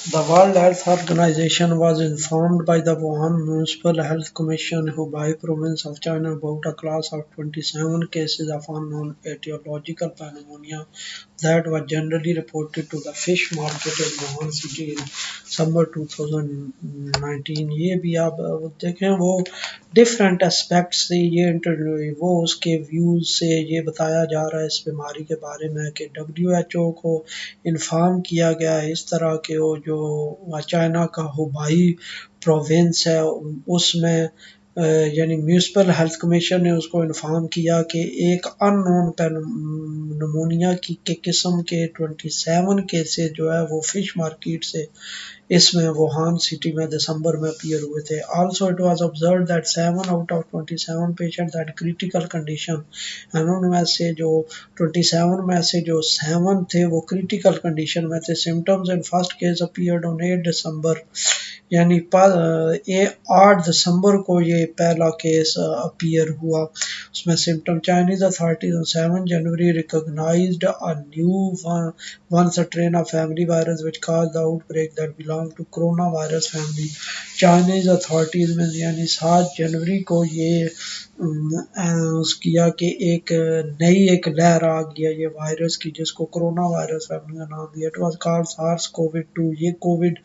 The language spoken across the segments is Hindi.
The World Health Organization was informed by the Wuhan Municipal Health Commission Hubei province of China about a class of 27 cases of unknown etiological pneumonia that were generally reported to the fish market in Wuhan city in December 2019। ये भी आप देखें वो डिफरेंट एस्पेक्ट से ये इंटरव्यू वो उसके व्यूज़ से ये बताया जा रहा है इस बीमारी के बारे में कि WHO को इन्फॉर्म किया गया है इस तरह के वो जो चाइना का हुबाई प्रोविंस है उसमें यानी म्यूनिसिपल हेल्थ कमीशन ने उसको इन्फॉर्म किया कि एक अननोन नमूनिया की किस्म के 27 केसेस जो है वो फिश मार्केट से इसमें वुहान सिटी में दिसंबर में अपीयर हुए थे। Also it was observed that 7 out of 27 patient that critical condition and उनमें से जो 27 में से जो 7 थे वो क्रिटिकल कंडीशन में थे। Symptoms in first case appeared on 8 दिसंबर यानी 8 दिसंबर को ये पहला केस अपीयर हुआ। उसमें symptom Chinese authorities on 7 January recognised a new one strain of family virus which caused the outbreak that belong to coronavirus family। Chinese authorities में यानी 7 जनवरी को ये किया कि एक नई एक लहर आ गया ये वायरस की जिसको कोरोना वायरस फैमिली का नाम दिया। It was called SARS COVID 2। ये कोविड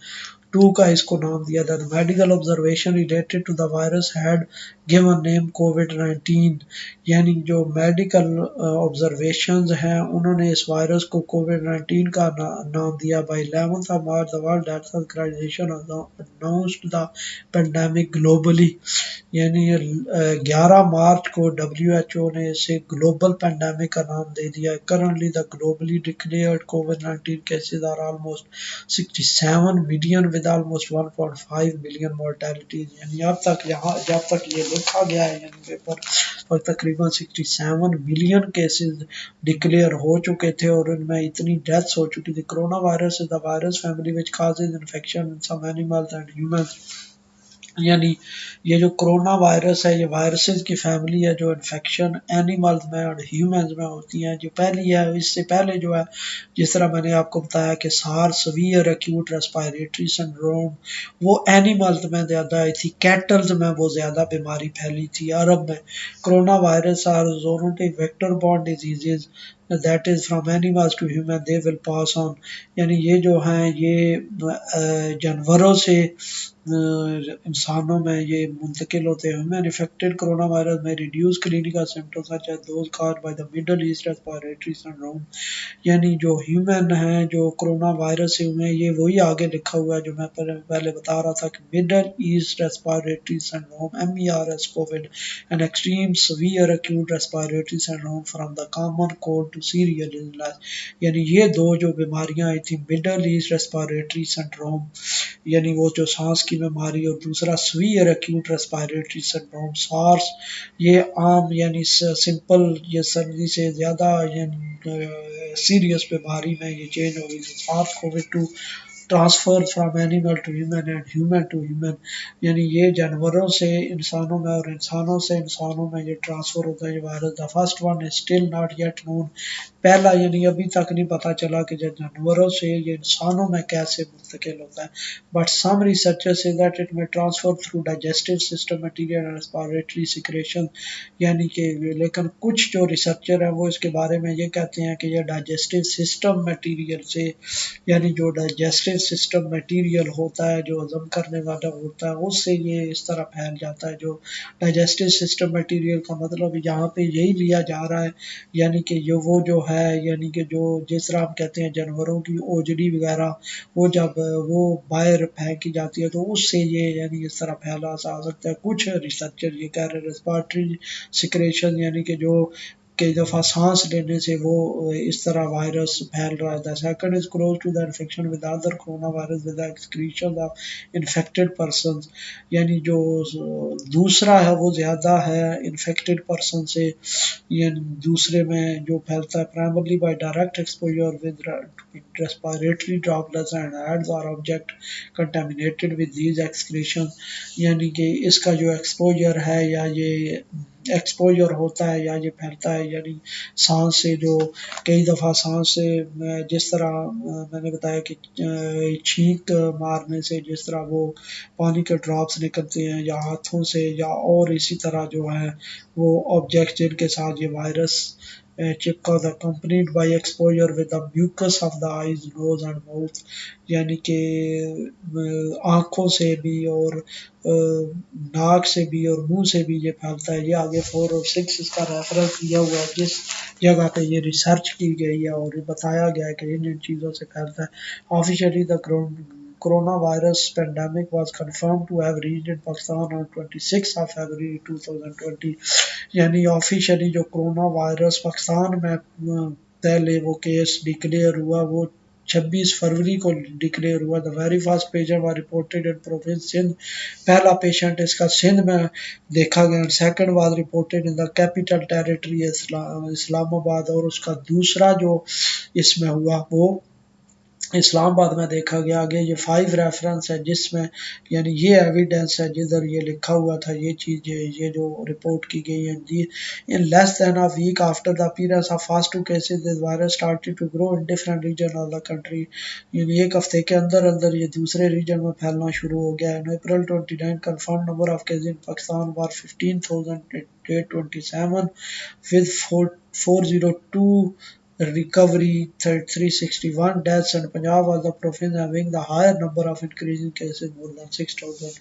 2 का इसको नाम दिया था। Medical observation related to the virus had given name कोविड-19 यानी जो मेडिकल ऑब्जर्वेशंस हैं उन्होंने इस वायरस को कोविड-19 का नाम दिया। By 11th of March the World Health Organization announced the pandemic globally यानी 11 मार्च को WHO ने इसे ग्लोबल पैंडेमिक का नाम दे दिया। करंटली द ग्लोबली डिक्लेयर्ड कोविड-19 cases are almost 67 million with almost 1.5 million mortalities यानी अब तक यहाँ जब तक ये लिखा गया है यानी पेपर और तकरीबन 67 मिलियन केसेस डिक्लेयर हो चुके थे और इनमें इतनी डेथ्स हो चुकी थी। Corona virus is the virus family which causes infection in some animals and humans यानी ये जो कोरोना वायरस है ये वायरसेस की फैमिली है जो इन्फेक्शन एनिमल्स में और ह्यूमंस में होती हैं। जो पहली है इससे पहले जो है जिस तरह मैंने आपको बताया कि सार सवीयर एक्यूट रेस्पिरेटरी सिंड्रोम वो एनिमल्स में ज़्यादा आई थी, कैटल्स में वो ज़्यादा बीमारी फैली थी अरब में। Corona virus are zoonotic vector borne diseases that is from animals to human they will pass on यानी ये जो हैं ये जानवरों से इंसानों में ये मुंतकिल होते हैं। ह्यूमन इफेक्टेड कोरोना वायरस में reduce clinical symptoms such as those caused by the Middle East respiratory syndrome यानी जो ह्यूमन हैं जो कोरोना वायरस से हुए हैं ये वही आगे लिखा हुआ है जो मैं पहले बता रहा था कि Middle East respiratory syndrome MERS COVID an extreme severe acute respiratory syndrome from the common cold to serial illness यानी ये दो जो बीमारियां आई थी मिडल ईस्ट रेस्पिरेटरी सिंड्रोम यानी वो जो सांस की बीमारी और दूसरा severe acute respiratory syndrome SARS ये आम यानी सिंपल ये सर्दी से ज़्यादा यानी सीरियस बीमारी में ये चेंज हो गई। SARS COVID 2 transfer from animal to human and human to human यानी ये जानवरों से इंसानों में और इंसानों से इंसानों में ये ट्रांसफर होता है ये virus. The first one is still not yet known पहला यानी अभी तक नहीं पता चला कि जानवरों से ये इंसानों में कैसे मुंतकिल होता है। But some researchers say that it may transfer through digestive system material and respiratory secretion यानी कि लेकिन कुछ जो रिसर्चर हैं वो इसके बारे में ये कहते हैं कि ये डाइजेस्टिव सिस्टम मटीरियल से यानी जो डाइजेस्टिव सिस्टम मटेरियल होता है जो हजम करने वाला होता है उससे ये इस तरह फैल जाता है। जो डाइजेस्टिव सिस्टम मटेरियल का मतलब यहाँ पे यही लिया जा रहा है यानी कि ये वो जो है यानी कि जो जिस तरह हम कहते हैं जानवरों की ओजड़ी वगैरह वो जब वो बाहर फेंकी जाती है तो उससे ये यानी इस तरह फैला आ सकता है। कुछ रिसर्चर ये कह रहे हैं रेस्पिरेटरी सिक्रेशन यानी कि जो कई दफ़ा सांस लेने से वो इस तरह वायरस फैल रहा था। Second is close to the infection with other corona virus with excretion of infected person यानी जो दूसरा है वो ज़्यादा है इन्फेक्टेड पर्सन से यानी दूसरे में जो फैलता है primarily by direct exposure with respiratory droplets and hands are object contaminated with these excretion यानी कि इसका जो एक्सपोजर है या ये एक्सपोजर होता है या ये फैलता है, यानी सांस से जो कई दफ़ा सांस से जिस तरह मैंने बताया कि छींक मारने से जिस तरह वो पानी के ड्रॉप्स निकलते हैं या हाथों से या और इसी तरह जो है वो ऑब्जेक्ट जिनके साथ ये वायरस चिपका था, accompanied by exposure with the mucus of the eyes, nose and mouth, यानी कि आँखों से भी और नाक से भी और मुँह से भी ये फैलता है। ये आगे 4 और 6 इसका रेफरेंस दिया हुआ है जिस जगह पे ये रिसर्च की गई है और ये बताया गया है कि इन-इन चीज़ों से फैलता है। Officially the coronavirus pandemic was confirmed to have reached in Pakistan on 26 of February 2020, यानी ऑफिशियली जो कोरोना वायरस पाकिस्तान में पहले वो केस डिक्लेयर हुआ वो 26 फरवरी को डिक्लेयर हुआ। The very first patient were reported in province Sindh, पहला पेशेंट इसका सिंध में देखा गया। Second was reported in the capital territory Islamabad, और उसका दूसरा जो इसमें हुआ वो इस्लामाबाद में देखा गया। आगे ये 5 रेफरेंस है जिसमें यानी ये एविडेंस है जिधर ये लिखा हुआ था ये चीज़ ये जो रिपोर्ट की गई है जी। In less than a week after the appearance of first 2 cases this virus started to grow in different region of the country, यानी एक हफ्ते के अंदर अंदर ये दूसरे रीजन में फैलना शुरू हो गया है। इन अप्रैल 29 confirmed number of cases in Pakistan were 15,827 with 402 recovery, 361 deaths, and Punjab was the province having the higher number of increasing cases, more than 6,000,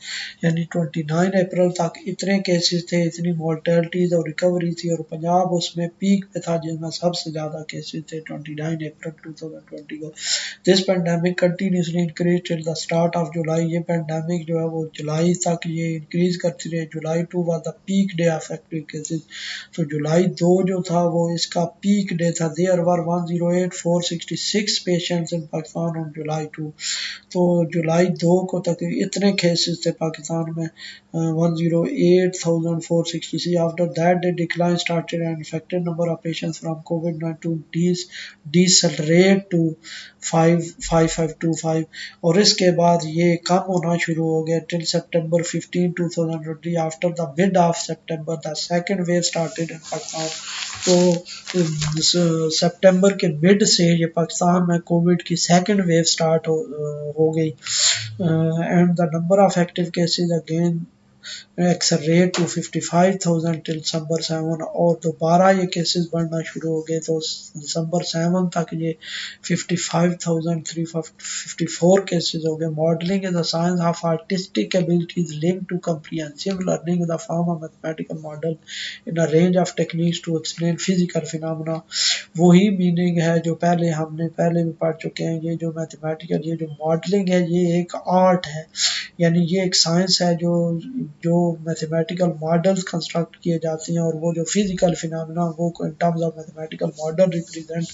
यानी 29 अप्रैल तक इतने केसेस थे, इतनी मोर्टेलिटीज और रिकवरी थी, और पंजाब उसमें पीक पे था जिसमें सबसे ज़्यादा केसेस थे 29 अप्रैल 2020 को। This pandemic continuously increase till the start of July, ये पेंडेमिक जो है वो जुलाई तक ये इंक्रीज करती रही। July 2 was the peak day of active cases, तो जुलाई 2 जो था वो इसका पीक डे था। There were 108,466 patients in Pakistan on July 2, तो जुलाई 2 को तक इतने केसेस थे पाकिस्तान में 108,466। After that day decline started and infected number of patients from कोविड-19 डिसलरेट टू 55525, और इसके बाद ये कम होना शुरू हो गया till September 15 2020। After the mid of September the second wave started in Pakistan, तो सितंबर के मिड से ये पाकिस्तान में कोविड की सेकंड वेव स्टार्ट हो गई। And the number of active cases again accelerate to 55,000 till December 7, और दोबारा ये केसेस बढ़ना शुरू हो गए, तो दिसंबर 7 तक ये 55,354 केसेस हो गए। Modelling is the science of artistic abilities linked to comprehensive learning in the form of mathematical model in a range of techniques to explain physical phenomena. वही मीनिंग है जो हमने पहले भी पढ़ चुके हैं। ये जो मैथमेटिकल ये जो मॉडलिंग है ये एक आर्ट है, यानी ये एक साइंस है जो मैथमेटिकल मॉडल्स कंस्ट्रक्ट किए जाते हैं, और वो जो फिजिकल फिनोमेना वो in terms of mathematical model represent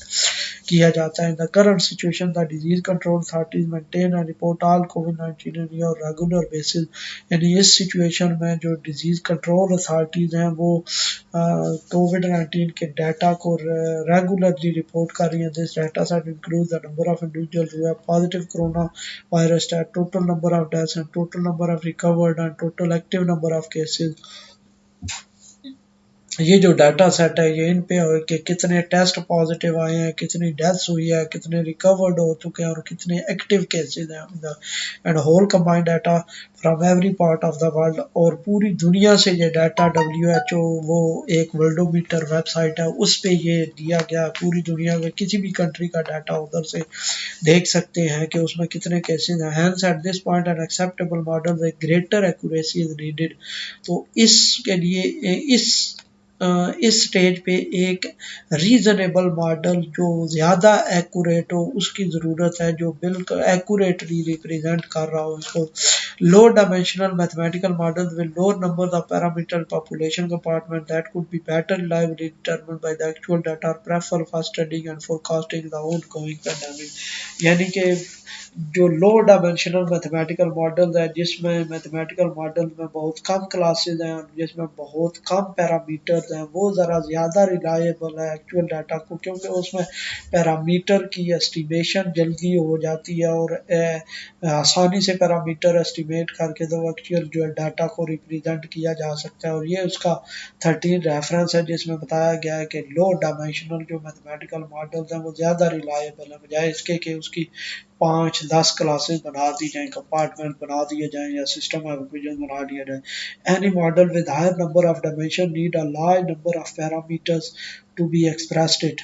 किया जाता है। In the current situation the disease control authorities maintain and report all covid in your regular basis, यानी इस सिचुएशन में जो डिजीज कंट्रोल अथॉरिटीज हैं वो कोविड-19 के डाटा को रेगुलरली रिपोर्ट कर रही हैं। This data set include the number of individuals who have positive corona virus stat, total number of deaths and total number of recovered and total active number of cases। ये जो डाटा सेट है ये इन पे है कि कितने टेस्ट पॉजिटिव आए हैं, कितनी डेथ्स हुई है, कितने रिकवर्ड हो चुके हैं और कितने एक्टिव केसेस हैं, and whole combined data from every part of the world, और पूरी दुनिया से ये डाटा WHO वो एक वर्ल्डोमीटर वेबसाइट है उस पे ये दिया गया। पूरी दुनिया में किसी भी कंट्री का डाटा उधर से देख सकते हैं कि उसमें कितने केसेस हैं। Hence at this point an acceptable model with greater accuracy is needed, तो इसके लिए इस स्टेज पे एक रीजनेबल मॉडल जो ज़्यादा एक्यूरेट हो उसकी ज़रूरत है, जो बिल्कुल एक्यूरेटली रिप्रेजेंट कर रहा हो इसको। Low dimensional mathematical model will lower number the parameter population compartment that could be better reliably determined by the actual data prefer for studying and forecasting the ongoing pandemic, यानी कि जो लो डायमेंशनल मैथमेटिकल मॉडल है, जिसमें मैथमेटिकल मॉडल में बहुत कम क्लासेज हैं और जिसमें बहुत कम पैरामीटर्स हैं, वो ज़रा ज़्यादा रिलायबल है एक्चुअल डाटा को, क्योंकि उसमें पैरामीटर की एस्टिमेशन जल्दी हो जाती है और आसानी से पैरामीटर एस्टिमेट करके तो एक्चुअल जो है डाटा को रिप्रेजेंट किया जा सकता है। और ये उसका 13 रेफरेंस है जिसमें बताया गया है कि लो डायमेंशनल जो मैथमेटिकल मॉडल्स हैं वो ज़्यादा रिलायबल है, बजाय इसके कि उसकी 5-10 क्लासेस बना दी जाएँ, कंपार्टमेंट बना दिए जाएँ या सिस्टम ऑफ इक्वेशन बना दिया जाए। Any model with higher number of dimension need a large number of parameters to be expressed it,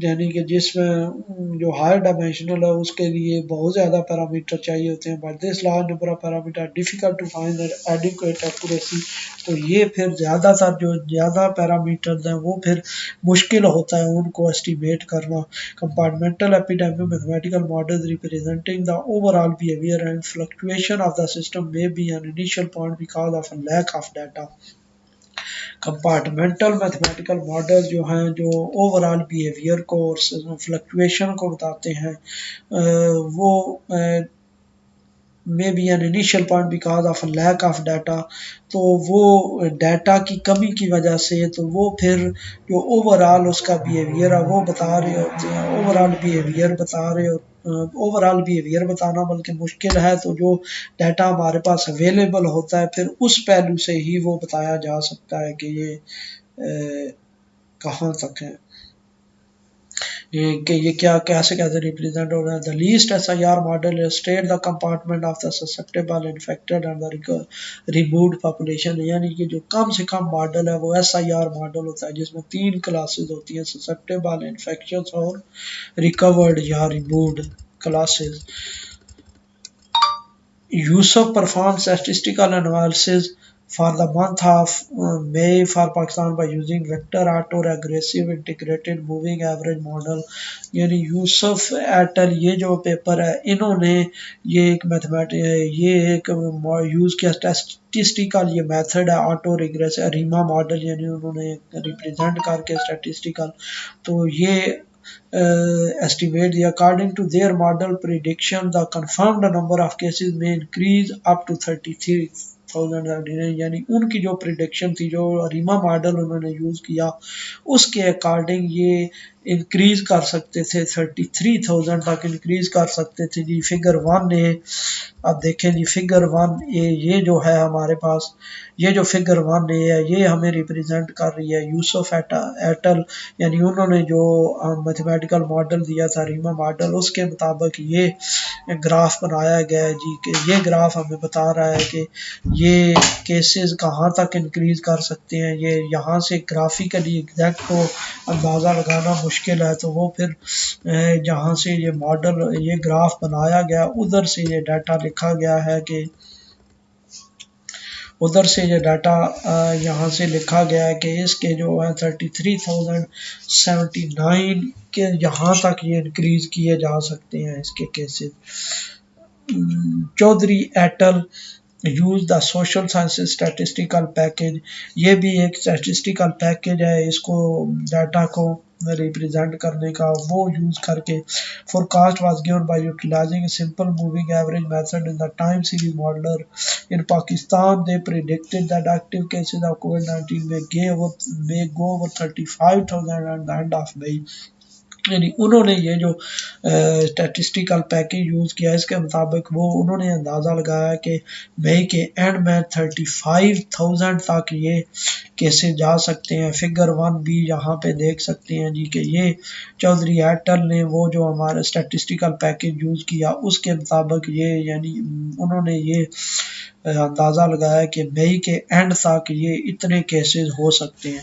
यानी कि जिसमें जो हायर डायमेंशनल है उसके लिए बहुत ज़्यादा पैरामीटर चाहिए होते हैं, but this large number of parameter difficult to find adequate accuracy. तो ये फिर ज़्यादातर जो ज़्यादा पैरामीटर्स हैं वो फिर मुश्किल होता है उनको एस्टिमेट करना। Compartmental epidemic mathematical models representing the overall behavior and fluctuation of the system may be an initial point because of a lack of data. Compartmental mathematical model जो हैं जो ओवरऑल बिहेवियर को और फ्लक्चुएशन को बताते हैं, वो may be an initial point because of lack of data. तो वो डाटा की कमी की वजह से तो वो फिर जो ओवरऑल उसका बिहेवियर है वो बता रहे होते हैं, ओवरऑल बिहेवियर बता रहे हो, ओवरऑल बिहेवियर बताना बल्कि मुश्किल है। तो जो डाटा हमारे पास अवेलेबल होता है फिर उस पहलू से ही वो बताया जा सकता है कि ये कहाँ तक है, कि ये क्या कैसे कैसे रिप्रेजेंट हो रहा है। The least SIR model state the compartment of the susceptible infected and the removed population, यानी कि जो कम से कम मॉडल है वो SIR मॉडल होता है जिसमें 3 क्लासेस होती हैं, ससेप्टेबल, इन्फेक्शंस और रिकवर्ड या removed classes. Yusuf performed statistical analysis for the month of May for Pakistan by using vector autoregressive integrated moving average model। यानी यूसुफ एटल ये जो पेपर है इन्होंने ये एक मैथमेटिक ये एक यूज़ किया स्टैटिस्टिकल ये मेथड है ऑटो रिग्रेसिव रीमा मॉडल, यानी उन्होंने रिप्रेजेंट करके स्टैटिस्टिकल। तो ये estimate the according to their model prediction the confirmed number of cases may increase up to 33,000, यानी उनकी जो प्रिडिक्शन थी जो रीमा मॉडल उन्होंने यूज़ किया उसके अकॉर्डिंग ये इंक्रीज कर सकते थे, 33,000 तक इंक्रीज कर सकते थे जी। फिगर 1A अब देखें जी, फिगर 1A ये जो है हमारे पास, ये जो फिगर 1A है ये हमें रिप्रेजेंट कर रही है यूसुफ एटल, यानी उन्होंने जो मैथमेटिकल मॉडल दिया था रीमा मॉडल उसके मुताबिक ये ग्राफ बनाया गया है जी। कि ये ग्राफ हमें बता रहा है कि ये केसेस कहाँ तक इंक्रीज कर सकते हैं। ये यहाँ से ग्राफिकली एग्जैक्ट को अंदाज़ा लगाना मुश्किल है, तो वो फिर जहाँ से ये मॉडल ये ग्राफ बनाया गया उधर से ये डाटा लिखा गया है कि उधर से ये डाटा यहाँ से लिखा गया है कि इसके जो है 33,079 के यहाँ तक ये इंक्रीज किए जा सकते हैं इसके cases. Chaudhary et al use the social sciences statistical package, ये भी एक स्टैटिस्टिकल पैकेज है इसको डाटा को रिप्रेजेंट करने का, वो यूज करके forecast was given by utilizing a simple moving average method in the time series modeler in Pakistan। They predicted that active cases of COVID-19 may go over 35,000 at the end of May। यानी उन्होंने ये जो स्टैटिस्टिकल पैकेज यूज़ किया इसके मुताबिक वो उन्होंने अंदाज़ा लगाया कि मई के एंड में 35,000 तक ये केसेस जा सकते हैं। फिगर 1B यहाँ पे देख सकते हैं जी कि ये चौधरी एटल ने वो जो हमारा स्टैटिस्टिकल पैकेज यूज़ किया उसके मुताबिक ये यानी उन्होंने ये अंदाज़ा लगाया कि मई के एंड तक ये इतने केसेस हो सकते हैं।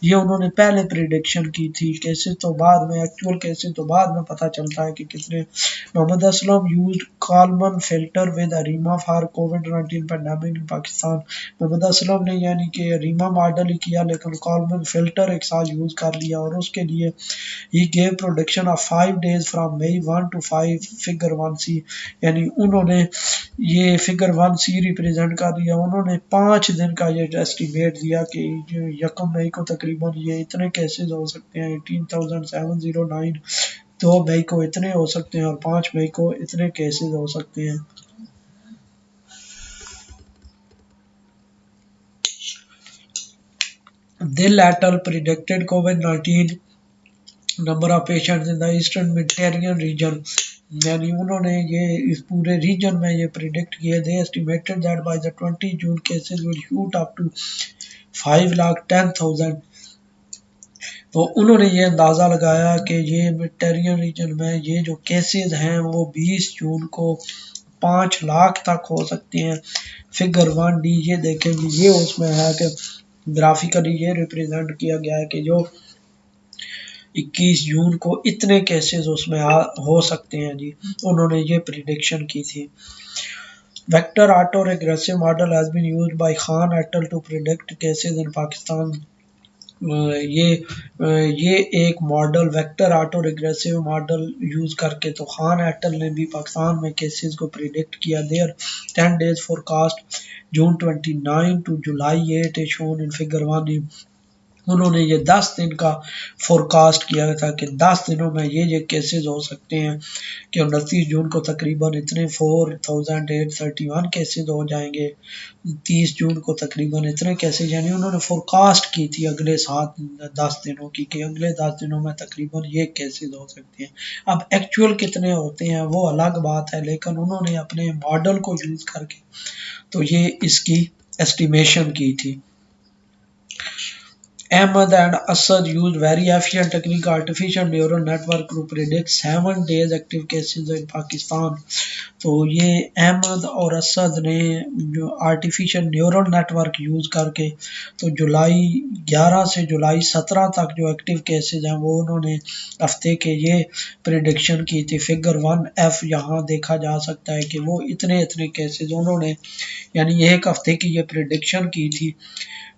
ये उन्होंने पहले प्रिडिक्शन की थी, केसेस तो बाद में एक्चुअल केसेस तो बाद में पता चलता है कि कितने। Mohammad Aslam used Kalman filter with ARIMA for कोविड-19 पैंडेमिक इन पाकिस्तान। मोहम्मद असलम ने यानी कि रीमा मॉडल ही किया लेकिन कॉलमन फिल्टर एक साथ यूज़ कर लिया और उसके लिए ही gave prediction of 5 days from May 1 to 5 figure 1C, यानी उन्होंने ये फिगर 1C रिप्रेजेंट कर दिया। उन्होंने 5 दिन का ये एस्टिमेट दिया कि यकम मई को तकरीबन ये इतने केसेस हो सकते हैं 18,709 2 मई को इतने हो सकते हैं और 5 मई को इतने केसेस हो सकते हैं। Dill et al. Predicted COVID-19 number of patients in the Eastern Mediterranean region, यानी उन्होंने ये इस पूरे रीजन में ये प्रिडिक्ट किए। They estimated that by the 20 June cases will shoot up to 5,10,000। तो उन्होंने ये अंदाज़ा लगाया कि ये मेडिटेरियन रीजन में ये जो केसेस हैं वो 20 जून को 5 लाख तक हो सकते हैं। फिगर 1D ये देखेंगे, ये उसमें है कि ग्राफिकली ये रिप्रेजेंट किया गया है कि जो 21 जून को इतने केसेस उसमें हो सकते हैं जी, उन्होंने ये प्रिडिक्शन की थी। Vector auto regressive model has been used by Khan et al to predict cases in Pakistan. ये एक model vector auto regressive model use करके तो खान एटल ने भी पाकिस्तान में केसेस को प्रिडिक्ट किया। There 10 days forecast June 29 to July 8 is shown in figure 1। उन्होंने ये 10 दिन का फोरकास्ट किया था कि 10 दिनों में ये केसेस हो सकते हैं कि 29 जून को तकरीबन इतने 4,831 केसेस हो जाएंगे, 30 जून को तकरीबन इतने केसेस, यानी उन्होंने फोरकास्ट की थी अगले 10 दिनों की कि अगले 10 दिनों में तकरीबन ये केसेस हो सकते हैं। अब एक्चुअल कितने होते हैं वो अलग बात है, लेकिन उन्होंने अपने मॉडल को यूज करके तो ये इसकी एस्टिमेशन की थी। Ahmed and Assad used very efficient technique artificial neural network to predict 7 days active cases in Pakistan। तो ये अहमद और असद ने जो आर्टिफिशियल न्यूरल नेटवर्क यूज़ करके तो जुलाई 11 से जुलाई 17 तक जो एक्टिव केसेस हैं वो उन्होंने हफ्ते के ये प्रिडिक्शन की थी। फिगर 1F यहाँ देखा जा सकता है कि वो इतने इतने केसेस उन्होंने यानी एक हफ्ते की ये प्रिडिक्शन की थी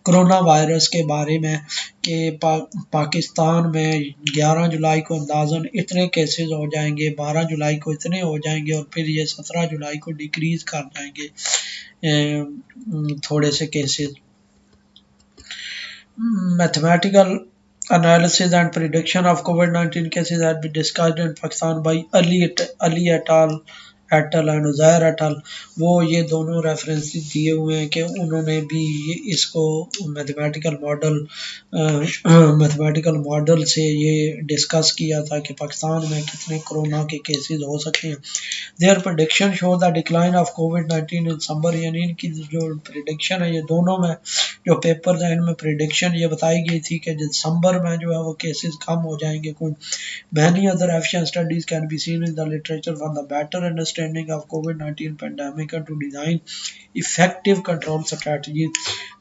कोरोना वायरस के बारे में कि पाकिस्तान में 11 जुलाई को अंदाज़न इतने केसेस हो जाएंगे, 12 जुलाई को इतने हो जाएंगे और फिर ये 17 जुलाई को डिक्रीज़ कर जाएंगे थोड़े से cases. Mathematical analysis and prediction of COVID-19 cases had been discussed in Pakistan by Ali et al. Et al and Uzair et al, वो ये दोनों रेफरेंसेस दिए हुए हैं कि उन्होंने भी ये इसको मैथमेटिकल मॉडल से ये डिस्कस किया था कि पाकिस्तान में कितने कोरोना के केसेस हो सकते हैं। Their prediction show the decline of कोविड-19 इन समर, यानी इनकी जो प्रेडिक्शन है ये दोनों में जो पेपर्स हैं इनमें प्रेडिक्शन ये बताई गई थी कि दिसंबर में जो है वो केसेस कम हो जाएंगे। कोई many other efficient studies can be seen in the literature for the better understanding of कोविड-19 pandemic and to design effective control strategy.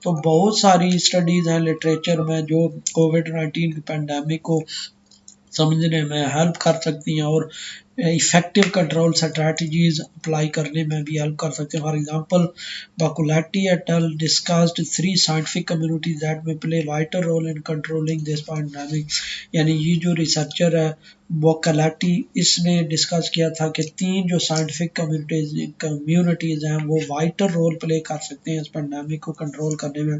तो बहुत सारी स्टडीज हैं लिटरेचर में जो कोविड-19 पैंडेमिक को समझने में हेल्प कर सकती हैं और इफेक्टिव कंट्रोल स्ट्रेटजीज अप्लाई करने में भी हेल्प कर सकते हैं। फॉर एग्जांपल बाकुलाटी et al discussed 3 scientific communities that may play vital role in controlling this pandemic, यानी ये जो रिसर्चर है बाकुलाटी इसने डिस्कस किया था कि 3 जो साइंटिफिक कम्युनिटीज हैं वो वाइटल रोल प्ले कर सकते हैं इस पैंडेमिक को कंट्रोल करने में।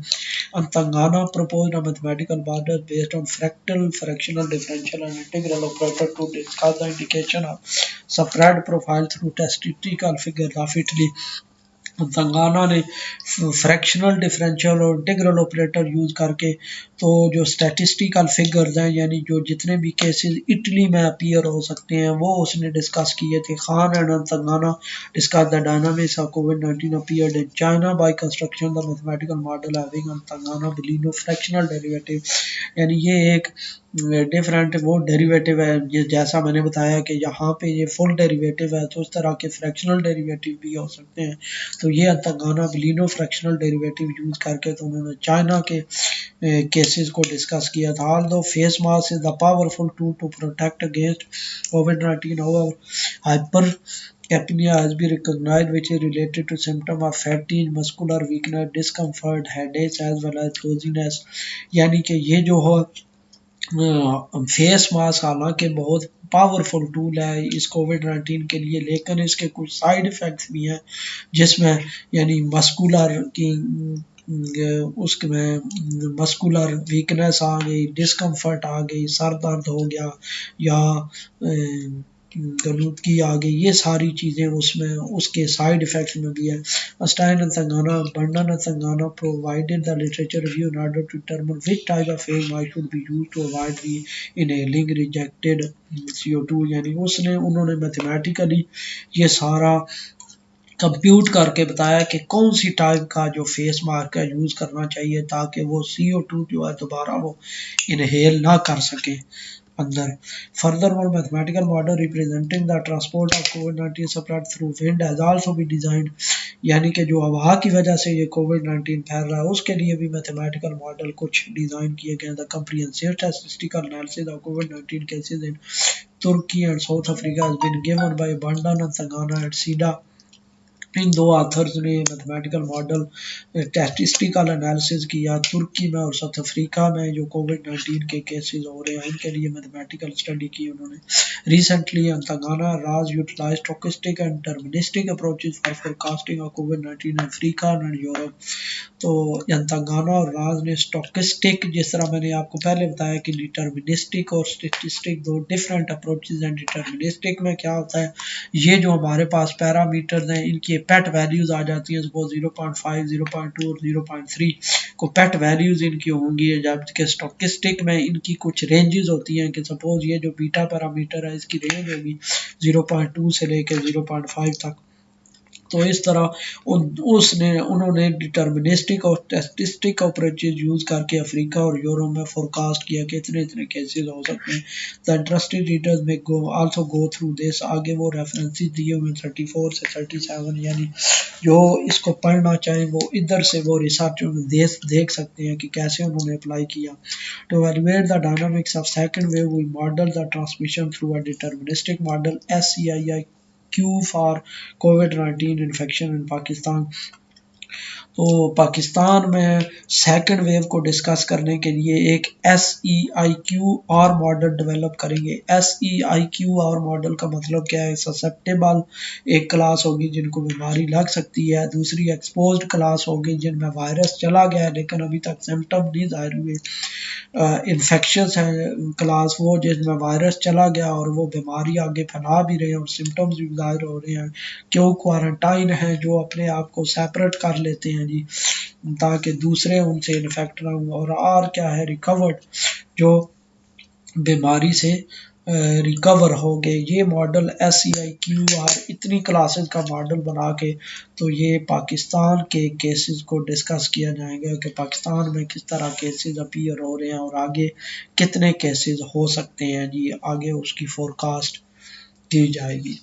Antangana proposed a mathematical model based on fractal, fractional differential and integral operator to discuss the indication of spread profile through statistical figures of Italy। Telangana ने फ्रैक्शनल डिफरेंशियल और इंटीग्रल ऑपरेटर यूज करके तो जो स्टैटिस्टिकल फिगर्स हैं यानी जो जितने भी केसेस इटली में अपीयर हो सकते हैं वो उसने डिस्कस किए थे। Khan and Atangana discuss the dynamics of कोविड-19 appeared in China by construction the mathematical model having Atangana Baleanu fractional derivative, यानी ये एक डिफरेंट वो डेरिवेटिव है जैसा मैंने बताया कि यहाँ पे ये फुल डेरिवेटिव है तो उस तरह के फ्रैक्शनल डेरिवेटिव भी हो सकते हैं। तो ये Telangana Baleanu fractional derivative use करके तो उन्होंने चाइना के केसेस को डिस्कस किया था। Although face mask is the powerful tool to protect against कोविड-19 और hyper apnea has been recognized which is related to symptom of fatigue, muscular weakness, discomfort, headaches as well as drowsiness, यानी कि ये जो हो फेस मास्क हालांकि बहुत पावरफुल टूल है इस कोविड-19 के लिए, लेकिन इसके कुछ साइड इफ़ेक्ट्स भी हैं जिसमें यानी मस्कुलर की उसमें मस्कुलर वीकनेस आ गई, डिस्कम्फर्ट आ गई, सर दर्द हो गया या गलूदगी आ गई, ये सारी चीज़ें उसमें उसके साइड इफ़ेक्ट्स में भी है। Stein and Sangana, Bandan and Sangana provided the literature review in order to determine which type of AMI should be used to avoid the inhaling rejected CO2, यानी उसने उन्होंने मैथमेटिकली ये सारा कंप्यूट करके बताया कि कौन सी टाइप का जो फेस मास्क है यूज़ करना चाहिए ताकि वो CO2 जो है दोबारा वो इनहेल ना कर सके अंदर। Furthermore, mathematical model representing the transport of COVID-19 spread through wind has also been designed, यानी कि जो हवा की वजह से ये COVID-19 फैल रहा है उसके लिए भी मैथमेटिकल मॉडल कुछ डिज़ाइन किए गए हैं। The comprehensive statistical analysis of COVID-19 cases in Turkey and South Africa has been given by Bandan and Sangana at SIDA। इन दो ऑथर्स ने मैथमेटिकल मॉडल स्टैटिस्टिकल एनालिसिस किया तुर्की में और साउथ अफ्रीका में जो कोविड-19 के केसेस हो रहे हैं इनके लिए मैथमेटिकल स्टडी की उन्होंने। Recently Atangana Araz utilize stochastic and deterministic approaches for forecasting of कोविड-19 इन अफ्रीका एंड यूरोप। तो अंतगाना और राज ने स्टोकेस्टिक, जिस तरह मैंने आपको पहले बताया कि डिटरमिनिस्टिक और स्टैटिस्टिक दो डिफरेंट अप्रोचेस हैं। डिटरमिनिस्टिक में क्या होता है, ये जो हमारे पास पैरामीटर्स हैं इनकी पेट वैल्यूज आ जाती हैं, सपोज 0.5, 0.2 और 0.3 को पेट वैल्यूज इनकी होंगी, जबकि स्टोकेस्टिक में इनकी कुछ रेंजेस होती हैं कि सपोज ये जो बीटा पैरामीटर है इसकी रेंज होगी 0.2 से लेकर 0.5 तक। तो इस तरह उन्होंने डिटर्मिनिस्टिक और स्टैटिस्टिक अप्रोचेस यूज करके अफ्रीका और यूरोप में फोरकास्ट किया कि इतने इतने केसेस हो सकते हैं। द इंटरेस्टेड रीडर्स में आल्सो गो थ्रू दिस, आगे वो रेफरेंसेस दिए हुए 34 से 37, यानी जो इसको पढ़ना चाहें वो इधर से वो रिसर्च देख सकते हैं कि कैसे उन्होंने अप्लाई किया। To evaluate the dynamics of second wave we model the transmission through a deterministic model SCII Q for COVID-19 infection in Pakistan. तो पाकिस्तान में सेकंड वेव को डिस्कस करने के लिए एक SEIQ-R मॉडल डेवलप करेंगे। SEIQ-R मॉडल का मतलब क्या है, ससेप्टेबल एक क्लास होगी जिनको बीमारी लग सकती है, दूसरी एक्सपोज्ड क्लास होगी जिनमें वायरस चला गया है लेकिन अभी तक सिम्टम नहीं जाहिर हुए। इन्फेक्शंस है क्लास वो जिसमें वायरस चला गया और वो बीमारी आगे फैला भी रहे हैं और सिम्टम्स भी जाहिर हो रहे हैं। क्यों क्वारंटाइन है जो अपने आप को सेपरेट कर लेते हैं जी ताकि दूसरे उनसे इन्फेक्ट ना हो। और क्या है, रिकवर्ड जो बीमारी से रिकवर हो गए। ये मॉडल SEIQ-R इतनी क्लासेस का मॉडल बना के तो ये पाकिस्तान के केसेस को डिस्कस किया जाएगा कि पाकिस्तान में किस तरह केसेस अपीयर हो रहे हैं और आगे कितने केसेस हो सकते हैं जी, आगे उसकी फोरकास्ट की जाएगी।